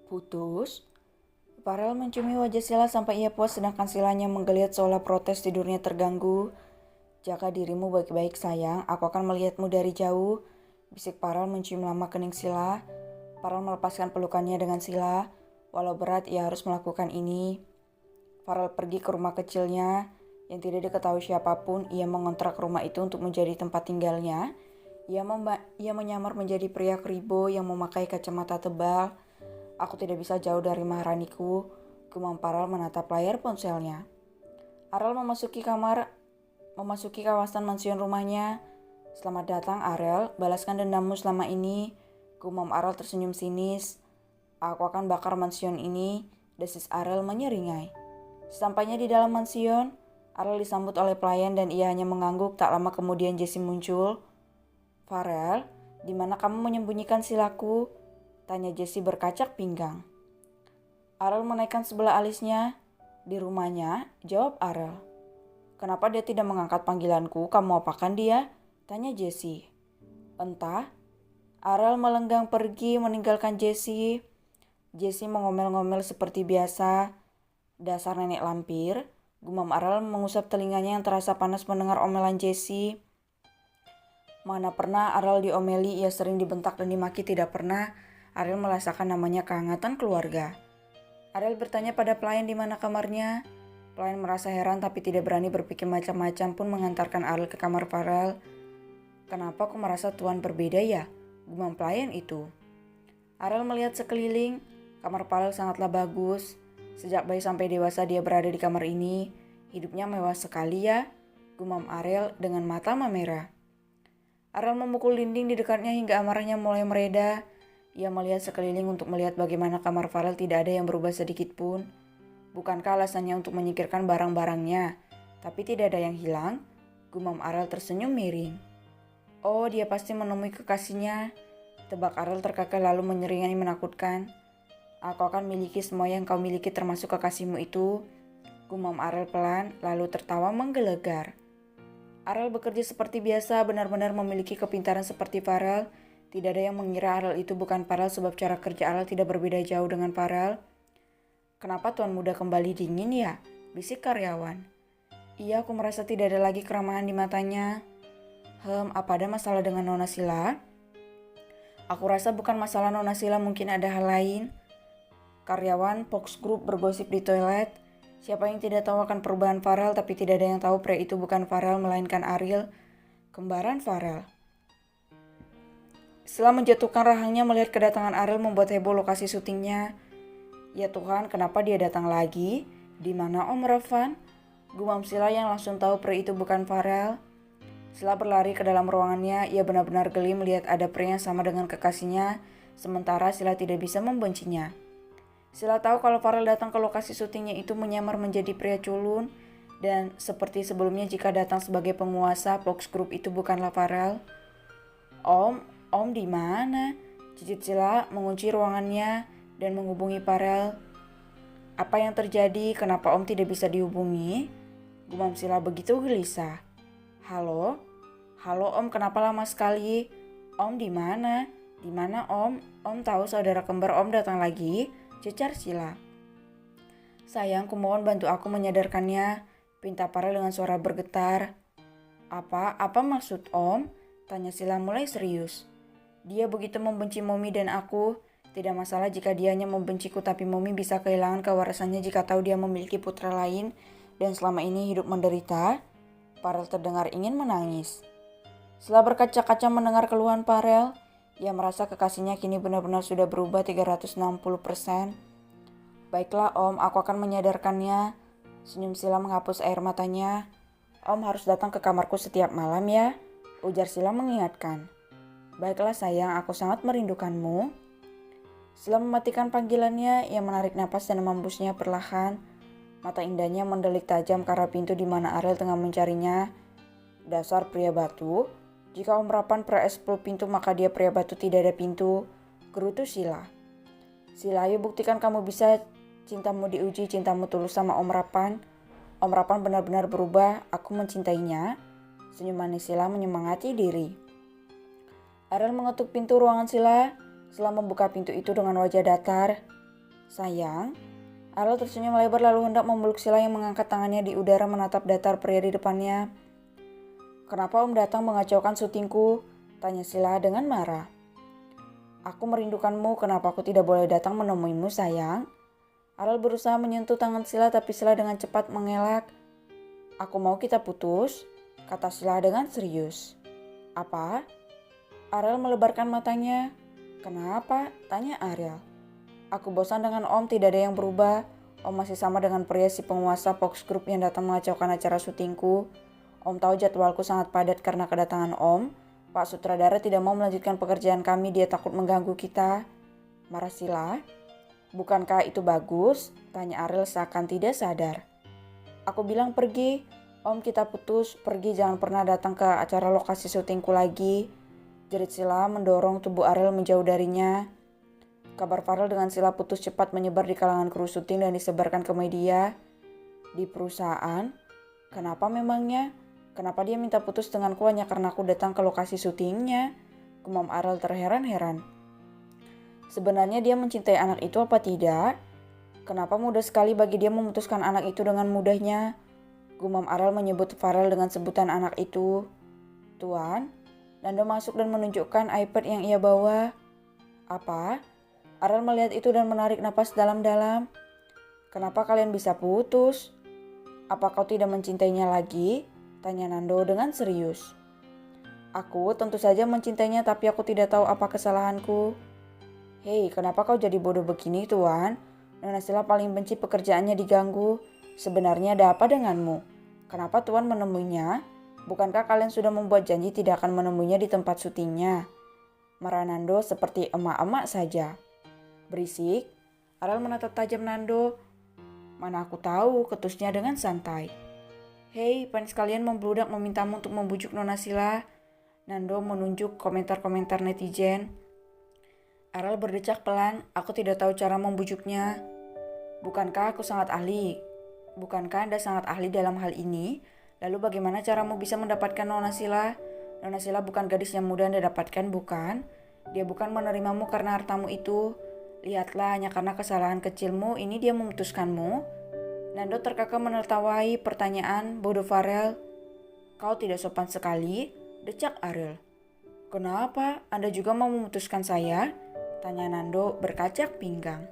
Putus? Farel menciumi wajah Sila sampai ia puas sedangkan Silanya menggeliat seolah protes tidurnya terganggu. Jaga dirimu baik-baik sayang, aku akan melihatmu dari jauh. Bisik Farel mencium lama kening Sila. Farel melepaskan pelukannya dengan Sila. Walau berat ia harus melakukan ini. Farel pergi ke rumah kecilnya yang tidak diketahui siapapun. Ia mengontrak rumah itu untuk menjadi tempat tinggalnya. Ia menyamar menjadi pria kribo yang memakai kacamata tebal. Aku tidak bisa jauh dari maharaniku, gumam Farel menatap layar ponselnya. Arel memasuki kawasan mansion rumahnya. Selamat datang Arel, balaskan dendammu selama ini. Gumam Arel tersenyum sinis. Aku akan bakar mansion ini, desis Arel menyeringai. Sesampainya di dalam mansion, Arel disambut oleh pelayan dan ia hanya mengangguk. Tak lama kemudian Jessie muncul. Farel, di mana kamu menyembunyikan Silaku? Tanya Jessie berkacak pinggang. Arel menaikkan sebelah alisnya. Di rumahnya, jawab Arel. Kenapa dia tidak mengangkat panggilanku? Kamu apakan dia? Tanya Jessie. Entah. Arel melenggang pergi meninggalkan Jessie. Jessie mengomel-ngomel seperti biasa. Dasar nenek lampir. Gumam Arel mengusap telinganya yang terasa panas mendengar omelan Jessie. Mana pernah Arel diomeli, ia sering dibentak dan dimaki, tidak pernah Arel merasakan namanya kehangatan keluarga. Arel bertanya pada pelayan di mana kamarnya. Pelayan merasa heran tapi tidak berani berpikir macam-macam pun mengantarkan Arel ke kamar Farel. Kenapa aku merasa Tuan berbeda ya? Gumam pelayan itu. Arel melihat sekeliling. Kamar Farel sangatlah bagus. Sejak bayi sampai dewasa dia berada di kamar ini. Hidupnya mewah sekali ya. Gumam Arel dengan mata memerah. Arel memukul dinding di dekatnya hingga amarahnya mulai mereda. Ia melihat sekeliling untuk melihat bagaimana kamar Farel tidak ada yang berubah sedikit pun. Bukankah alasannya untuk menyingkirkan barang-barangnya? Tapi tidak ada yang hilang. Gumam Arel tersenyum miring. Oh, dia pasti menemui kekasihnya. Tebak Arel terkekeh lalu menyeringai menakutkan. Aku akan miliki semua yang kau miliki termasuk kekasihmu itu. Gumam Arel pelan lalu tertawa menggelegar. Arel bekerja seperti biasa, benar-benar memiliki kepintaran seperti Farel. Tidak ada yang mengira Arel itu bukan Farel sebab cara kerja Arel tidak berbeda jauh dengan Farel. Kenapa Tuan Muda kembali dingin ya? Bisik karyawan. Iya, aku merasa tidak ada lagi keramahan di matanya. Apa ada masalah dengan Nona Sila? Aku rasa bukan masalah Nona Sila, mungkin ada hal lain. Karyawan Fox Group bergosip di toilet. Siapa yang tidak tahu akan perubahan Farel, tapi tidak ada yang tahu pria itu bukan Farel melainkan Ariel, kembaran Farel. Setelah menjatuhkan rahangnya melihat kedatangan Arel membuat heboh lokasi syutingnya. Ya Tuhan, kenapa dia datang lagi? Di mana Om Revan? Gumam Sila yang langsung tahu pria itu bukan Farel. Sila berlari ke dalam ruangannya, ia benar-benar geli melihat ada pria yang sama dengan kekasihnya, sementara Sila tidak bisa membencinya. Sila tahu kalau Farel datang ke lokasi syutingnya itu menyamar menjadi pria culun, dan seperti sebelumnya jika datang sebagai penguasa, Fox Group itu bukanlah Farel. Om di mana? Cicit Sila mengunci ruangannya dan menghubungi Farel. Apa yang terjadi? Kenapa Om tidak bisa dihubungi? Gumam Sila begitu gelisah. Halo Om, kenapa lama sekali? Om di mana? Di mana Om? Om tahu saudara kembar Om datang lagi? Cecar Sila. Sayang, kumohon bantu aku menyadarkannya, pinta Farel dengan suara bergetar. Apa maksud Om? Tanya Sila mulai serius. Dia begitu membenci Momi dan aku. Tidak masalah jika dia hanya membenciku, tapi Momi bisa kehilangan kewarasannya jika tahu dia memiliki putra lain dan selama ini hidup menderita. Farel terdengar ingin menangis. Setelah berkaca-kaca mendengar keluhan Farel, ia merasa kekasihnya kini benar-benar sudah berubah 360%. Baiklah Om, aku akan menyadarkannya. Senyum Sila menghapus air matanya. Om harus datang ke kamarku setiap malam ya, ujar Sila mengingatkan. Baiklah sayang, aku sangat merindukanmu. Setelah mematikan panggilannya, ia menarik napas dan mengembusnya perlahan. Mata indahnya mendelik tajam ke arah pintu di mana Ariel tengah mencarinya. Dasar pria batu. Jika Om Rapan pria 10 pintu maka dia pria batu tidak ada pintu. Gerutu Sila. Sila, ayo buktikan kamu bisa. Cintamu diuji, cintamu tulus sama Om Rapan. Om Rapan benar-benar berubah, aku mencintainya. Senyum manis Sila menyemangati diri. Ariel mengetuk pintu ruangan Sila. Sila membuka pintu itu dengan wajah datar. Sayang. Ariel tersenyum lebar lalu hendak memeluk Sila yang mengangkat tangannya di udara menatap datar pria di depannya. Kenapa Om datang mengacaukan syutingku? Tanya Sila dengan marah. Aku merindukanmu, kenapa aku tidak boleh datang menemuimu sayang? Ariel berusaha menyentuh tangan Sila tapi Sila dengan cepat mengelak. Aku mau kita putus, kata Sila dengan serius. Apa? Ariel melebarkan matanya. Kenapa? Tanya Ariel. Aku bosan dengan Om, tidak ada yang berubah. Om masih sama dengan pria si penguasa Fox Group yang datang mengacaukan acara syutingku. Om tahu jadwalku sangat padat karena kedatangan Om. Pak sutradara tidak mau melanjutkan pekerjaan kami, dia takut mengganggu kita. Marah Sila. Bukankah itu bagus? Tanya Ariel seakan tidak sadar. Aku bilang pergi. Om kita putus, pergi, jangan pernah datang ke acara lokasi syutingku lagi. Jerit Sila mendorong tubuh Ariel menjauh darinya. Kabar Farel dengan Sila putus cepat menyebar di kalangan kru syuting dan disebarkan ke media. Di perusahaan? Kenapa memangnya? Kenapa dia minta putus denganku hanya karena aku datang ke lokasi syutingnya? Gumam Ariel terheran-heran. Sebenarnya dia mencintai anak itu apa tidak? Kenapa mudah sekali bagi dia memutuskan anak itu dengan mudahnya? Gumam Ariel menyebut Farel dengan sebutan anak itu. Tuan, Nando masuk dan menunjukkan iPad yang ia bawa. Apa? Ariel melihat itu dan menarik napas dalam-dalam. Kenapa kalian bisa putus? Apa kau tidak mencintainya lagi? Tanya Nando dengan serius. Aku tentu saja mencintainya tapi aku tidak tahu apa kesalahanku. Hei, kenapa kau jadi bodoh begini Tuan? Nona Sila paling benci pekerjaannya diganggu. Sebenarnya ada apa denganmu? Kenapa Tuan menemuinya? Bukankah kalian sudah membuat janji tidak akan menemuinya di tempat syutingnya? Marah Nando seperti emak-emak saja. Berisik. Ariel menatap tajam Nando. Mana aku tahu, ketusnya dengan santai. Hei, fans kalian membludak memintamu untuk membujuk Nona Sila. Nando menunjuk komentar-komentar netizen. Ariel berdecak pelan, aku tidak tahu cara membujuknya. Bukankah aku sangat ahli? Bukankah Anda sangat ahli dalam hal ini? Lalu bagaimana caramu bisa mendapatkan Nona Sila? Nona Sila bukan gadis yang mudah Anda dapatkan, bukan? Dia bukan menerimamu karena hartamu itu. Lihatlah, hanya karena kesalahan kecilmu, ini dia memutuskanmu. Nando terkekeh menertawai pertanyaan bodoh Farel. Kau tidak sopan sekali, decak Ariel. Kenapa? Anda juga mau memutuskan saya? Tanya Nando berkacak pinggang.